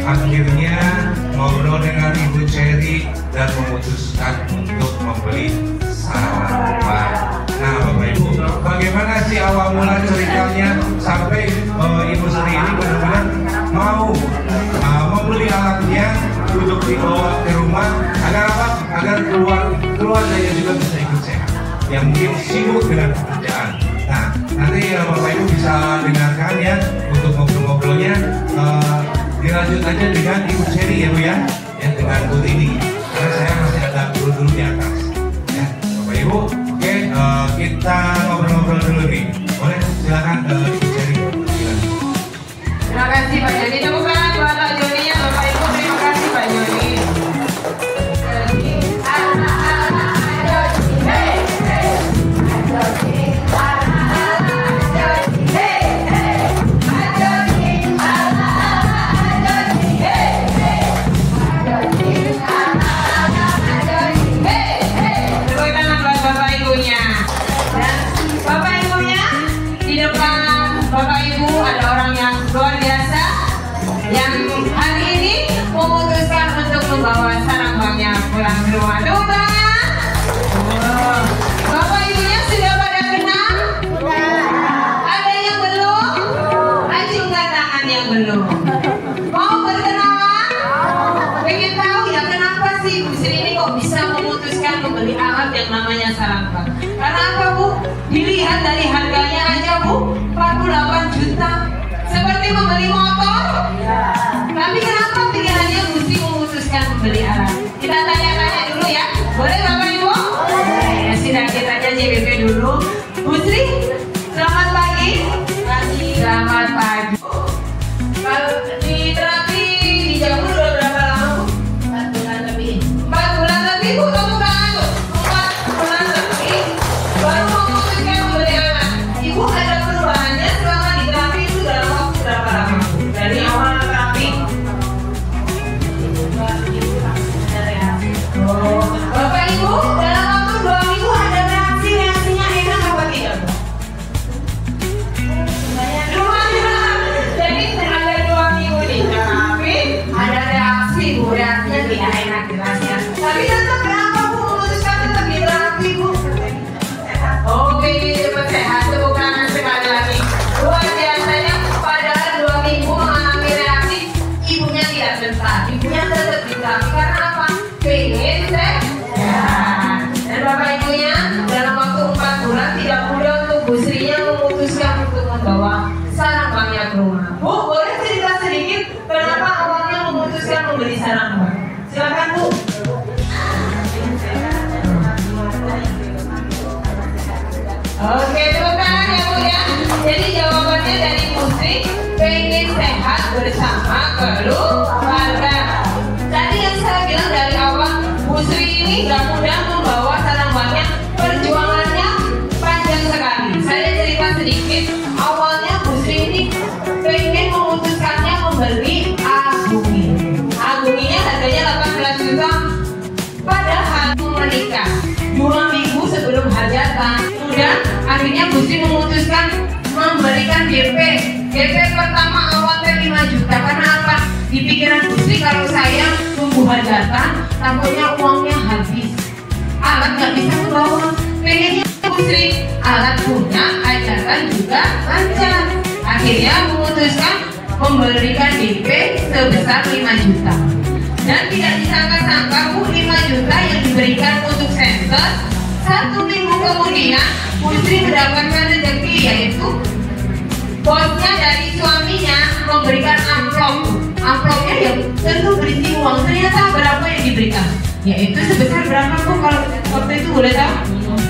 akhirnya ngobrol dengan Ibu Cherry dan memutuskan untuk membeli sarapan. Nah, Bapak Ibu, bagaimana sih awal mula ceritanya sampai Ibu Sri ini benar-benar mau membeli alatnya untuk dibawa ke rumah agar apa? Agar keluarganya juga bisa ikut sehat. Yang mungkin sibuk dengan pekerjaan. Nah, nanti Bapak Ibu bisa dengarkan ya untuk ngobrol-ngobrolnya. Dilanjut aja dengan Ibu Cherry ya Bu ya, dengan Bu Tini. Karena saya masih ada dulu di atas. Ya, Bapak Ibu, oke, kita ngobrol-ngobrol dulu nih. Boleh silakan Ibu Cherry. Terima kasih Pak Joni. Tepuk tangan buat Pak Joni ya Bapak Ibu. Terima kasih Pak Joni. Membawa sarangnya pulang ke rumah. Tepuk tangan. Bapak ibunya sudah pada kenal? Ada yang belum? Acungkan tangan yang belum. Mau berkenalan? Pengen tahu ya kenapa sih Bu Sri ini kok bisa memutuskan membeli alat yang namanya sarangban? Karena apa Bu? Dilihat dari harganya aja Bu, 48 juta. Seperti membeli motor. Tapi kenapa pilihannya Bu Sri memutuskan membeli alat? Kita tanya-tanya dulu ya. Boleh Bapak Ibu? Ya sudah, kita aja JBP dulu. Bu Sri, selamat pagi. Selamat pagi. Kalau di terapi di Jambu udah berapa lama Bu? 4 bulan lebih. 4 bulan lebih Bu, tepuk tangan Bu. 4 bulan lebih baru memutuskan membeli alat. Ibu ada perubahannya selama di terapi itu dalam waktu berapa lama Bu? Dari awal terapi? Bapak Ibu, dalam waktu 2 minggu ada reaksinya enak apa tidak? Jadi ada 2 minggu di terapi, ada reaksi Bu, reaksinya tidak enak jelasnya. Tapi tetap kenapa Bu memutuskan tetap di terapi Bu? Oke, cepat sehat, tepuk tangan sekali lagi. Luar biasanya padahal 2 minggu mengalami reaksi, ibunya tidak bentar, ibunya tetap di terapi karena apa? Pengen sehat. Dan Bapak Ibunya dalam waktu 4 bulan tidak mudah untuk Bu Sri-nya memutuskan untuk membawa sarangbannya ke rumah. Bu, boleh cerita sedikit kenapa awalnya memutuskan membeli sarangban? Silakan Bu. Oke, tepuk tangan ya Bu ya. Jadi jawabannya dari Bu Sri, pengen sehat bersama keluarga. Tadi yang saya bilang dari awal, Bu Sri ini gak mudah membawa sarangbannya, perjuangannya panjang sekali. Saya cerita sedikit, awalnya Bu Sri ini pengen memutuskannya membeli Agumi. Aguminya harganya 18 juta, padahal menikah 2 minggu sebelum hajatan. Kemudian akhirnya Bu Sri memutuskan memberikan DP. DP pertama awalnya 5 juta, karena apa? Di pikiran Bu Sri kalau saya tunggu hajatan, takutnya uangnya habis, alat nggak bisa membawa. Pengennya Bu Sri alat punya, hajatan juga lancar. Akhirnya memutuskan memberikan DP sebesar 5 juta. Dan tidak disangka-sangka Bu, 5 juta yang diberikan untuk senter, 1 minggu kemudian Bu Sri mendapatkan rezeki, yaitu bosnya dari suaminya memberikan amplop. Amplopnya ya tentu berisi uang. Ternyata berapa yang diberikan? Yaitu sebesar berapa Bu? Kalau waktu itu boleh tahu?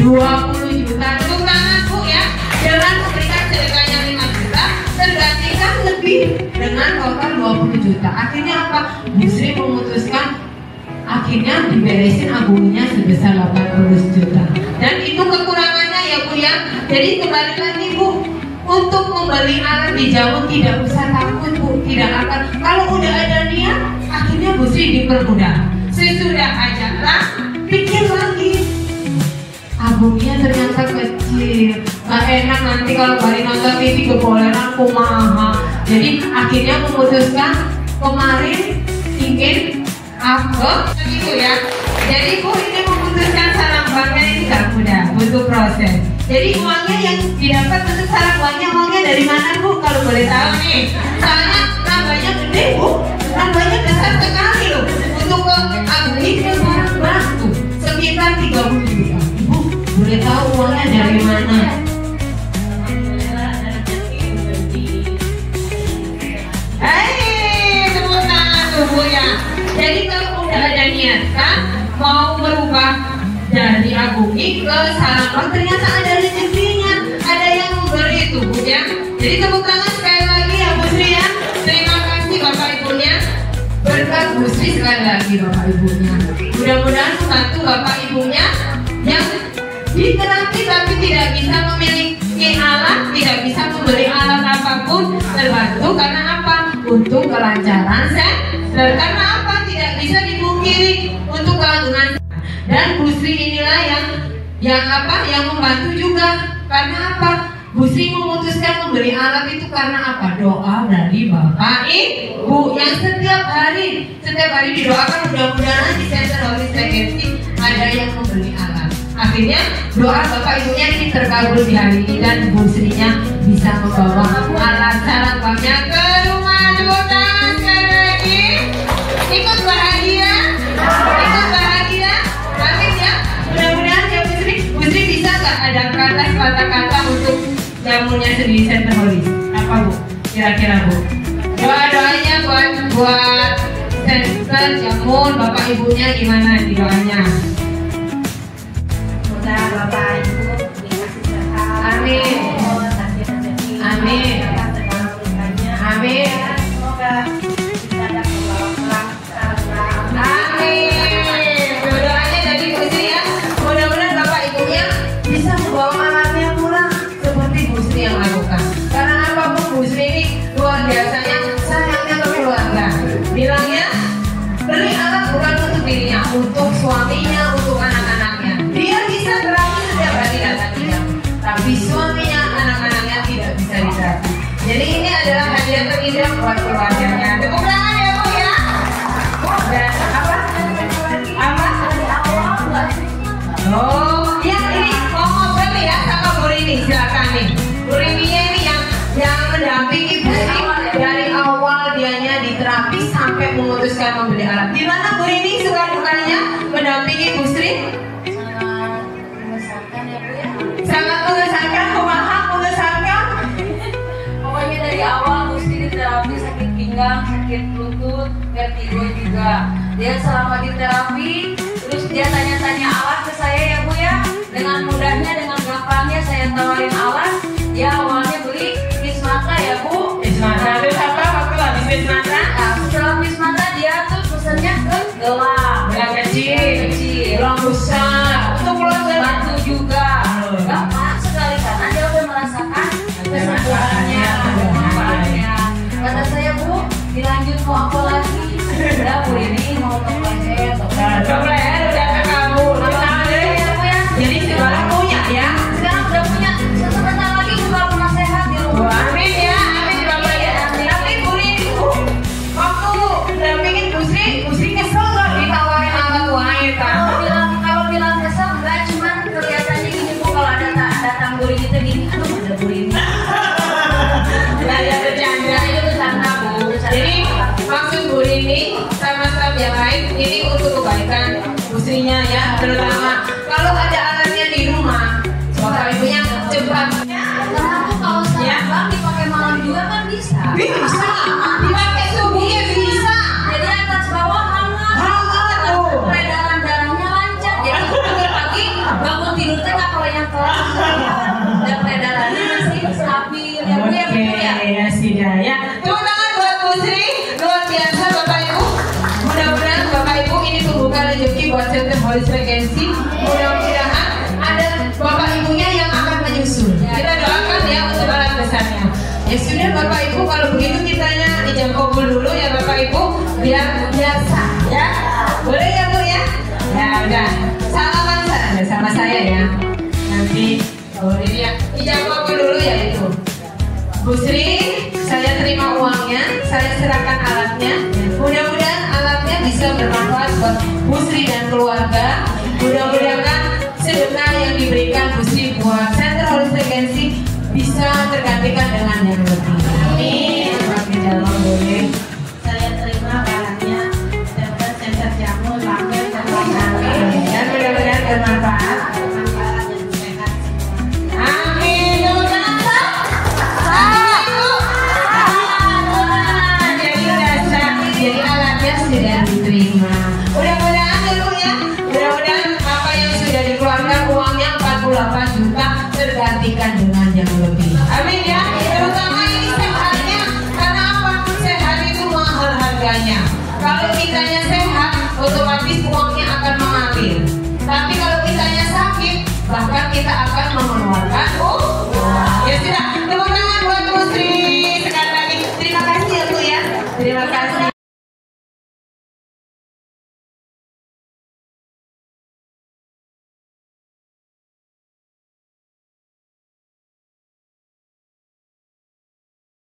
20 juta. Tepuk tangan Bu ya. Dengan memberikan sedekahnya 5 juta, tergantikan lebih dengan total 20 juta. Akhirnya apa? Bu Sri memutuskan akhirnya diberesin aguminya sebesar 80 juta. Dan itu kekurangannya ya Bu ya. Jadi kembali lagi Bu, untuk membeli alat di Jambu tidak usah takut Bu, tidak akan. Kalau udah ada niat, akhirnya Bu Sri dipermudah. Sesudah hajatan, pikir lagi, aguminya ternyata kecil, gak enak nanti kalau balik nonton TV keboleran kumaha. Jadi akhirnya memutuskan kemarin ingin apa gitu ya. Jadi Bu ini memutuskan sarang banknya ini gak mudah, butuh proses. Jadi uangnya yang didapat untuk sarang banknya, uangnya dari mana Bu kalau boleh tahu nih? Soalnya nambahnya gede Bu, nambahnya besar sekali loh. Untuk ke Agni ke sarang bank tuh sekitar 30 juta. Bu boleh tahu uangnya dari mana? Tepuk tangan tuh Bu ya. Jadi kalau udah ada niatan mau merubah dari Agumi ke sarang bank, ternyata ada rezekinya, ada yang memberi itu Bu ya. Jadi tepuk tangan sekali lagi ya Bu Sri ya. Terima kasih Bapak Ibunya. Berkat Bu Sri sekali lagi Bapak Ibunya. Mudah-mudahan membantu Bapak Ibunya yang diterapi tapi tidak bisa memiliki alat, tidak bisa membeli alat apapun, terbantu karena apa? Untuk kelancaran karena apa? Tidak bisa dipungkiri untuk kelancaran. Dan Bu Sri inilah yang membantu juga. Karena apa? Bu Sri memutuskan membeli alat itu karena apa? Doa dari Bapak Ibu yang setiap hari didoakan, mudah-mudahan di Center Holistic Agency ada yang membeli alat. Akhirnya doa Bapak Ibunya ini terkabul di hari ini dan Bu Sri-nya bisa membawa alat sarang banknya ke rumah. Tepuk tangan sekali lagi. Ikut bahagia. Amin ya. Mudah-mudahan ya Bu Sri bisa nggak ada kata-kata untuk jamunya sendiri Center Holis? Apa Bu? Kira-kira Bu? Doa-doanya buat Center jamun Bapak Ibunya gimana di doanya? Bapak Ibu dikasih sehat. Amin. Amin. Amin. Semoga bisa dapat pulang. Amin. Doanya dari Bu Sri ya. Mudah-mudahan Bapak Ibunya bisa membawa alatnya pulang seperti Bu Sri yang lakukan. Karena apapun Bu Sri ini luar biasanya sayangnya ke keluarga. Bilangnya beli alat bukan untuk dirinya, untuk suaminya, untuk anak-anaknya. Dia bisa terapi setiap hari datang jam, tapi suaminya, anak-anaknya tidak bisa diterapi. Jadi ini adalah hadiah terindah buat keluarganya. Tepuk tangan ya Bu ya. Dan apa? Oh, ya ini mau ngobrol ya sama Bu Rini, silakan nih. Bu Rini ini yang mendampingi Bu Sri dari awal dianya diterapi sampai memutuskan membeli alat. Gimana Bu Rini suka dukanya mendampingi Bu Sri? Sangat mengesankan, mengesankan. Pokoknya dari awal Bu Sri diterapi sakit pinggang, sakit lutut, vertigo juga. Dia selama diterapi, terus dia tanya-tanya alat ke saya ya Bu ya. Dengan mudahnya, dengan gampangnya saya tawarin alat. Dia awalnya beli Wismata ya Bu. Wismata, terus apa waktu habis Wismata? Nah, setelah Wismata dia tuh pesennya ke gelang kecil, gelang besar, untuk keluarga batu juga. Gampang sekali karena dia udah merasakan kesembuhannya, manfaatnya. Kata saya Bu, dilanjut mau apa lagi? Udah Bu ini mau toplet, udah ke kamu. Jadi sekarang punya ya? Sekarang udah punya. Sebentar lagi buka rumah sehat di rumah. Amin ya, amin Bapak ya. Tapi Bu Rini, waktu dampingin Bu Sri kesel nggak ditawarin alat lain kan? Kalau bilang kesel enggak, cuman kelihatannya gini Bu, kalau ada datang Bu Rini itu gini, aduh ada Bu Rini. Ada bercanda, itu bercanda Bu. Jadi maksud Bu Rini sama staff yang lain ini untuk kebaikan Bu Sri-nya ya, terutama kalau ada alatnya di rumah, Bapak Ibunya cepat. Karena tuh kalau sarang dipakai malam juga kan bisa. Bisa, dipakai subuhnya bisa. Jadi atas bawah hangat. Peredaran darahnya lancar. Jadi pagi-pagi bangun tidur teh nggak kelayang-kelayang. Dan peredarannya masih stabil ya Bu ya, betul ya. Ya sudah ya. Tepuk tangan buat Bu Sri, luar biasa Bapak Ibu. Mudah-mudahan Bapak Ibu ini membuka rezeki buat Center Holistic Agency. Mudah-mudahan ada Bapak Ibunya yang akan menyusul. Kita doakan ya untuk alat besarnya. Ya sudah Bapak Ibu, kalau begitu kitanya ijab kabul dulu ya Bapak Ibu, biar sah ya. Boleh ya Bu ya? Ya udah. Salaman sama saya ya. Nanti boleh ya. Ijab kabul dulu ya itu. Bu Sri, saya terima uangnya, saya serahkan alatnya. Sri dan keluarga. Mudah-mudahan sedekah yang diberikan Bu Sri buat Center Holistic Agency bisa tergantikan dengan yang lebih. Amin. Pakai dalam boleh. Saya terima barangnya dapat center jamu pakai Amin. Dan mudah-mudahan bermanfaat. bermanfaat dan sehat semua. Amin. Jadi dasar, jadi alatnya sudah diterima. Mudah-mudahan ya Bu ya. Mudah-mudahan apa yang sudah dikeluarkan uangnya 48 juta tergantikan dengan yang lebih. Amin ya. Terutama ini sehatnya. Karena apa? Sehat itu mahal harganya. Kalau kitanya sehat, otomatis uangnya akan mengalir. Tapi kalau kitanya sakit, bahkan kita akan mengeluarkan ya sudah. Tepuk tangan buat Bu Sri. Sekali lagi terima kasih ya Bu ya. Terima kasih.